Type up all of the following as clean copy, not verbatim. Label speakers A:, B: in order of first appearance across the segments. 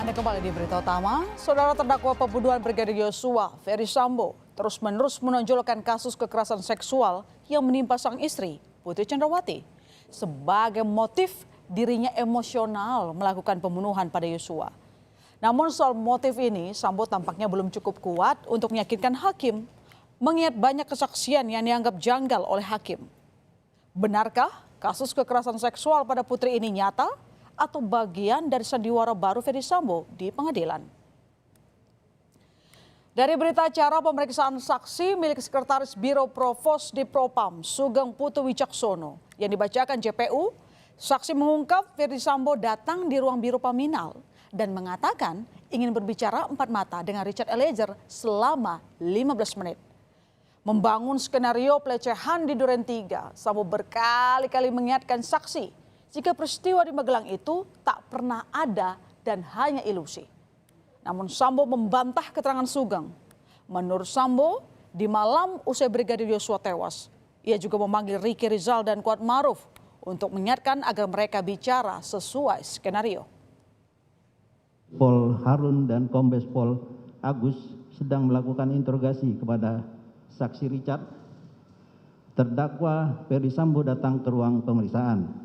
A: Anda kembali di Berita Utama. Saudara terdakwa pembunuhan Brigadir Yosua, Ferry Sambo, terus-menerus menonjolkan kasus kekerasan seksual yang menimpa sang istri, Putri Chandrawati. Sebagai motif dirinya emosional melakukan pembunuhan pada Yosua. Namun soal motif ini, Sambo tampaknya belum cukup kuat untuk meyakinkan hakim, mengingat banyak kesaksian yang dianggap janggal oleh hakim. Benarkah kasus kekerasan seksual pada putri ini nyata atau bagian dari sandiwara baru Ferry Sambo di pengadilan? Dari berita acara pemeriksaan saksi milik Sekretaris Biro Provos di Propam, Sugeng Putu Wicaksono, yang dibacakan JPU, saksi mengungkap Ferry Sambo datang di ruang Biro Paminal dan mengatakan ingin berbicara empat mata dengan Richard Eliezer selama 15 menit. Membangun skenario pelecehan di Duren 3, Sambo berkali-kali mengingatkan saksi jika peristiwa di Magelang itu tak pernah ada dan hanya ilusi. Namun Sambo membantah keterangan Sugeng. Menurut Sambo, di malam usai Brigadir Yosua tewas, ia juga memanggil Ricky Rizal dan Kuat Maruf untuk mengingatkan agar mereka bicara sesuai skenario.
B: Pol Harun dan Kombes Pol Agus sedang melakukan interogasi kepada saksi Richard. Terdakwa Ferry Sambo datang ke ruang pemeriksaan.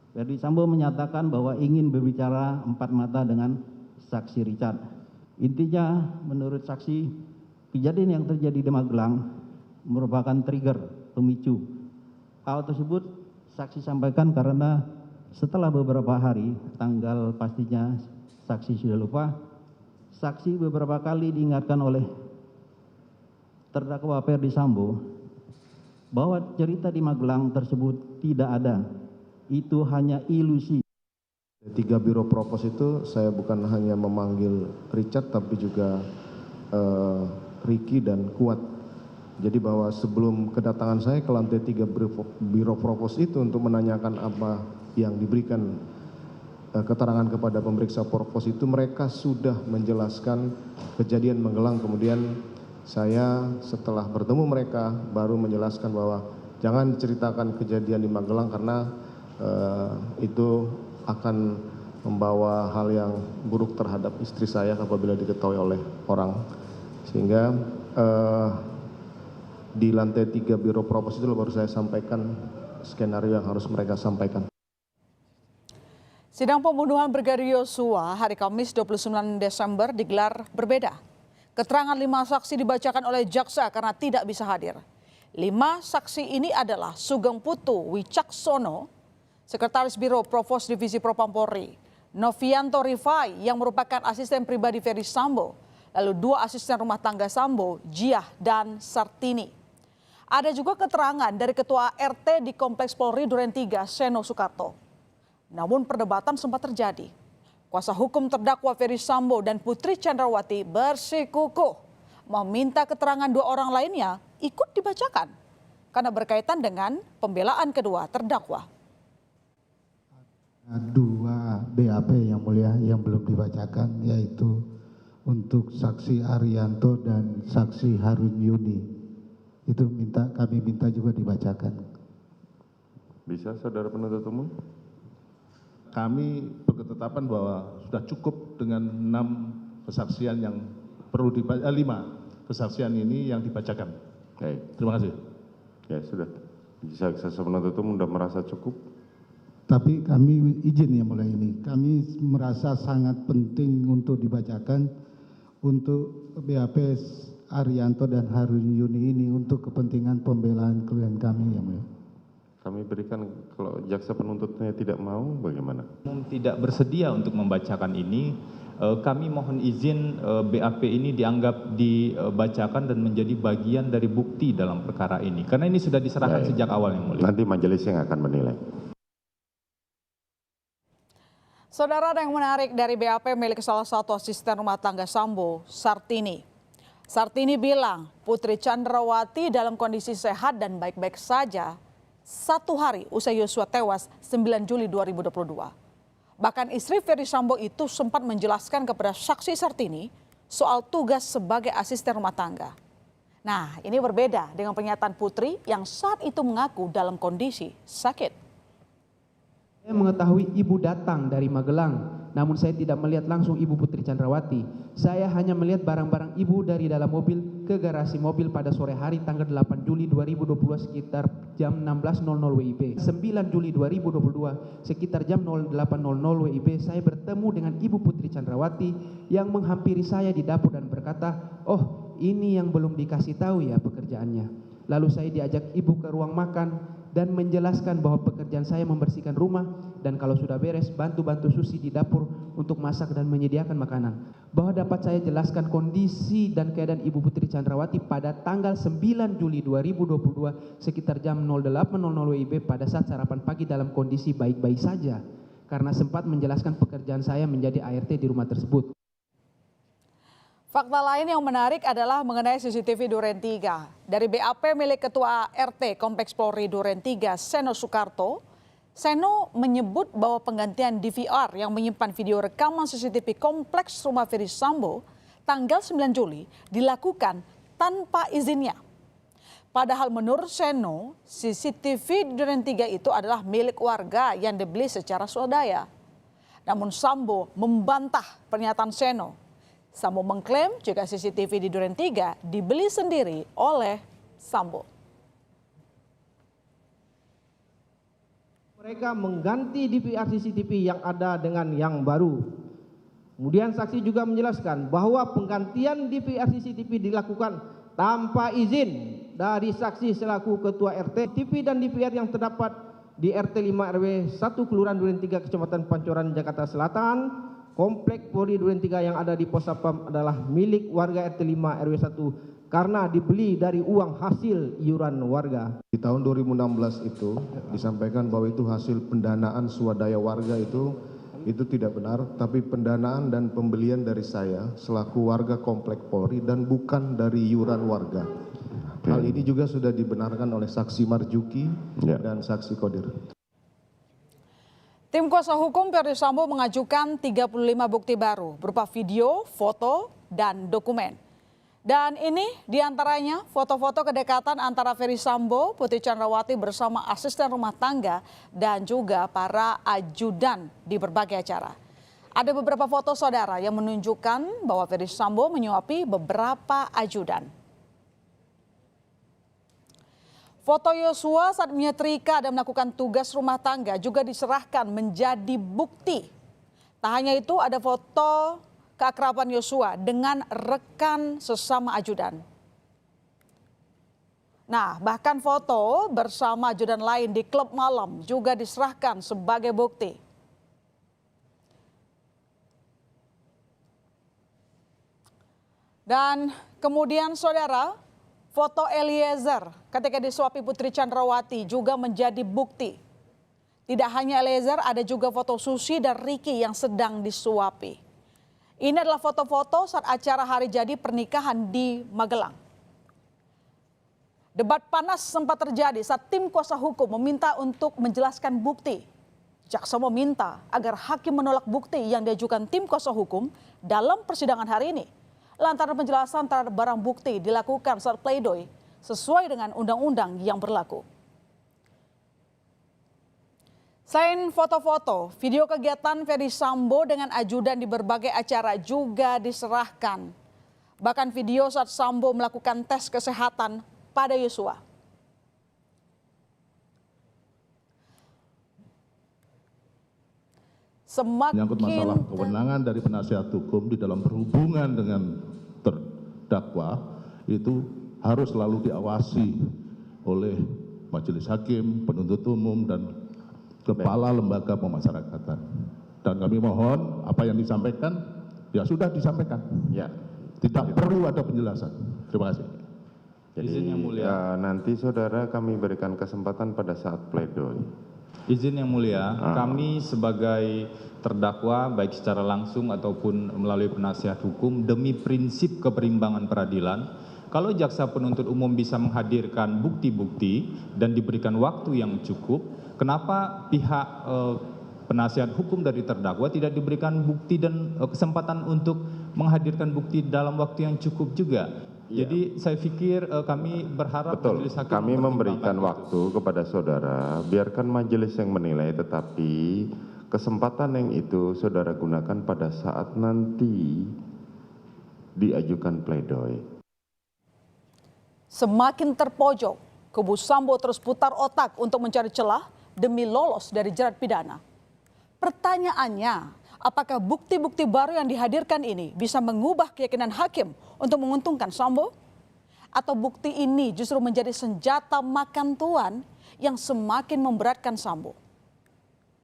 B: Ferry Sambo menyatakan bahwa ingin berbicara empat mata dengan saksi Richard. Intinya menurut saksi, kejadian yang terjadi di Magelang merupakan trigger pemicu. Hal tersebut saksi sampaikan karena setelah beberapa hari, tanggal pastinya saksi sudah lupa, saksi beberapa kali diingatkan oleh terdakwa Ferry Sambo bahwa cerita di Magelang tersebut tidak ada. Itu hanya ilusi.
C: 3 Biro Propos itu saya bukan hanya memanggil Richard tapi juga Ricky dan Kuat. Jadi bahwa sebelum kedatangan saya ke lantai 3 Biro Propos itu untuk menanyakan apa yang diberikan keterangan kepada pemeriksa Propos itu, mereka sudah menjelaskan kejadian Magelang. Kemudian saya setelah bertemu mereka baru menjelaskan bahwa jangan diceritakan kejadian di Magelang karena itu akan membawa hal yang buruk terhadap istri saya apabila diketahui oleh orang. Sehingga di lantai 3 Biro Propos itu baru saya sampaikan skenario yang harus mereka sampaikan.
A: Sidang pembunuhan Brigadir Yosua hari Kamis 29 Desember digelar berbeda. Keterangan 5 saksi dibacakan oleh jaksa karena tidak bisa hadir. 5 saksi ini adalah Sugeng Putu Wicaksono, Sekretaris Biro Provos Divisi Propam Polri, Novianto Rifai yang merupakan asisten pribadi Ferry Sambo, lalu 2 asisten rumah tangga Sambo, Jiah dan Sartini. Ada juga keterangan dari Ketua RT di Kompleks Polri Duren 3, Seno Soekarto. Namun perdebatan sempat terjadi. Kuasa hukum terdakwa Ferry Sambo dan Putri Chandrawati bersikukuh meminta keterangan 2 orang lainnya ikut dibacakan karena berkaitan dengan pembelaan kedua terdakwa.
D: 2 BAP yang mulia yang belum dibacakan, yaitu untuk saksi Arianto dan saksi Harun Yuni. Itu kami minta juga dibacakan.
E: Bisa saudara penuntut umum?
F: Kami berketetapan bahwa sudah cukup dengan 6 kesaksian yang perlu 5 kesaksian ini yang dibacakan.
E: Baik.
F: Terima kasih.
E: Ya sudah. Bisa jaksa penuntut umum sudah merasa cukup?
D: Tapi kami izin ya mulai ini. Kami merasa sangat penting untuk dibacakan untuk BAP Arianto dan Harun Yuni ini untuk kepentingan pembelaan klien kami yang mulia.
E: Kami berikan, kalau jaksa penuntutnya tidak mau bagaimana?
G: Tidak bersedia untuk membacakan ini, kami mohon izin BAP ini dianggap dibacakan dan menjadi bagian dari bukti dalam perkara ini. Karena ini sudah diserahkan sejak awal yang mulia.
E: Nanti majelis yang akan menilai.
A: Saudara, ada yang menarik dari BAP milik salah satu asisten rumah tangga Sambo, Sartini. Sartini bilang Putri Chandrawati dalam kondisi sehat dan baik-baik saja 1 hari usai Yosua tewas 9 Juli 2022. Bahkan istri Ferry Sambo itu sempat menjelaskan kepada saksi Sartini soal tugas sebagai asisten rumah tangga. Nah, ini berbeda dengan pernyataan Putri yang saat itu mengaku dalam kondisi sakit.
H: Saya mengetahui ibu datang dari Magelang namun saya tidak melihat langsung Ibu Putri Chandrawati. Saya hanya melihat barang-barang Ibu dari dalam mobil ke garasi mobil pada sore hari tanggal 8 Juli 2022 sekitar jam 16.00 WIB. 9 Juli 2022 sekitar jam 08.00 WIB saya bertemu dengan Ibu Putri Chandrawati yang menghampiri saya di dapur dan berkata, "Oh, ini yang belum dikasih tahu ya pekerjaannya." Lalu saya diajak Ibu ke ruang makan dan menjelaskan bahwa pekerjaan saya membersihkan rumah dan kalau sudah beres bantu-bantu Susi di dapur untuk masak dan menyediakan makanan. Bahwa dapat saya jelaskan kondisi dan keadaan Ibu Putri Chandrawati pada tanggal 9 Juli 2022 sekitar jam 08.00 WIB pada saat sarapan pagi dalam kondisi baik-baik saja karena sempat menjelaskan pekerjaan saya menjadi ART di rumah tersebut.
A: Fakta lain yang menarik adalah mengenai CCTV Duren 3. Dari BAP milik Ketua RT Kompleks Polri Duren 3, Seno Soekarto, Seno menyebut bahwa penggantian DVR yang menyimpan video rekaman CCTV Kompleks rumah Ferdy Sambo tanggal 9 Juli dilakukan tanpa izinnya. Padahal menurut Seno, CCTV Duren 3 itu adalah milik warga yang dibeli secara swadaya. Namun Sambo membantah pernyataan Seno. Sambo mengklaim jika CCTV di Duren 3 dibeli sendiri oleh Sambo.
I: Mereka mengganti DVR CCTV yang ada dengan yang baru. Kemudian saksi juga menjelaskan bahwa penggantian DVR CCTV dilakukan tanpa izin dari saksi selaku Ketua RT. TV dan DVR yang terdapat di RT 5 RW 1 Kelurahan Duren 3 Kecamatan Pancoran Jakarta Selatan, Komplek Polri Duren 3 yang ada di Pos Sapam adalah milik warga RT 5 RW 1 karena dibeli dari uang hasil iuran warga.
C: Di tahun 2016 itu disampaikan bahwa itu hasil pendanaan swadaya warga itu tidak benar, tapi pendanaan dan pembelian dari saya selaku warga Komplek Polri dan bukan dari iuran warga. Hal ini juga sudah dibenarkan oleh saksi Marjuki dan saksi Kodir.
A: Tim kuasa hukum Ferdy Sambo mengajukan 35 bukti baru berupa video, foto, dan dokumen. Dan ini diantaranya foto-foto kedekatan antara Ferdy Sambo, Putri Chandrawati bersama asisten rumah tangga dan juga para ajudan di berbagai acara. Ada beberapa foto saudara yang menunjukkan bahwa Ferdy Sambo menyuapi beberapa ajudan. Foto Yosua saat menyetrika dan melakukan tugas rumah tangga juga diserahkan menjadi bukti. Tak hanya itu, ada foto keakraban Yosua dengan rekan sesama ajudan. Nah, bahkan foto bersama ajudan lain di klub malam juga diserahkan sebagai bukti. Dan kemudian saudara, foto Eliezer ketika disuapi Putri Chandrawati juga menjadi bukti. Tidak hanya Eliezer, ada juga foto Susi dan Ricky yang sedang disuapi. Ini adalah foto-foto saat acara hari jadi pernikahan di Magelang. Debat panas sempat terjadi saat tim kuasa hukum meminta untuk menjelaskan bukti. Jaksa meminta agar hakim menolak bukti yang diajukan tim kuasa hukum dalam persidangan hari ini. Lantaran penjelasan terhadap barang bukti dilakukan saat pledoi sesuai dengan undang-undang yang berlaku. Selain foto-foto, video kegiatan Ferdy Sambo dengan ajudan di berbagai acara juga diserahkan. Bahkan video saat Sambo melakukan tes kesehatan pada Yosua.
F: Menyangkut masalah kewenangan dari penasihat hukum di dalam berhubungan dengan terdakwa itu harus selalu diawasi oleh majelis hakim, penuntut umum, dan kepala lembaga pemasyarakatan. Dan kami mohon apa yang disampaikan ya sudah disampaikan.
E: Ya.
F: Tidak perlu ada penjelasan. Terima kasih.
E: Jadi
G: Izin yang mulia.
E: nanti saudara kami berikan kesempatan pada saat pledoi.
G: Izin yang mulia, kami sebagai terdakwa baik secara langsung ataupun melalui penasihat hukum demi prinsip keberimbangan peradilan, kalau jaksa penuntut umum bisa menghadirkan bukti-bukti dan diberikan waktu yang cukup, kenapa pihak penasihat hukum dari terdakwa tidak diberikan bukti dan kesempatan untuk menghadirkan bukti dalam waktu yang cukup juga? Ya. Jadi saya pikir kami berharap majelis hakim
E: kami memberikan waktu kepada saudara, biarkan majelis yang menilai, tetapi kesempatan yang itu saudara gunakan pada saat nanti diajukan pledoi.
A: Semakin terpojok, kubu Sambo terus putar otak untuk mencari celah demi lolos dari jerat pidana. Pertanyaannya, apakah bukti-bukti baru yang dihadirkan ini bisa mengubah keyakinan hakim untuk menguntungkan Sambo? Atau bukti ini justru menjadi senjata makan tuan yang semakin memberatkan Sambo?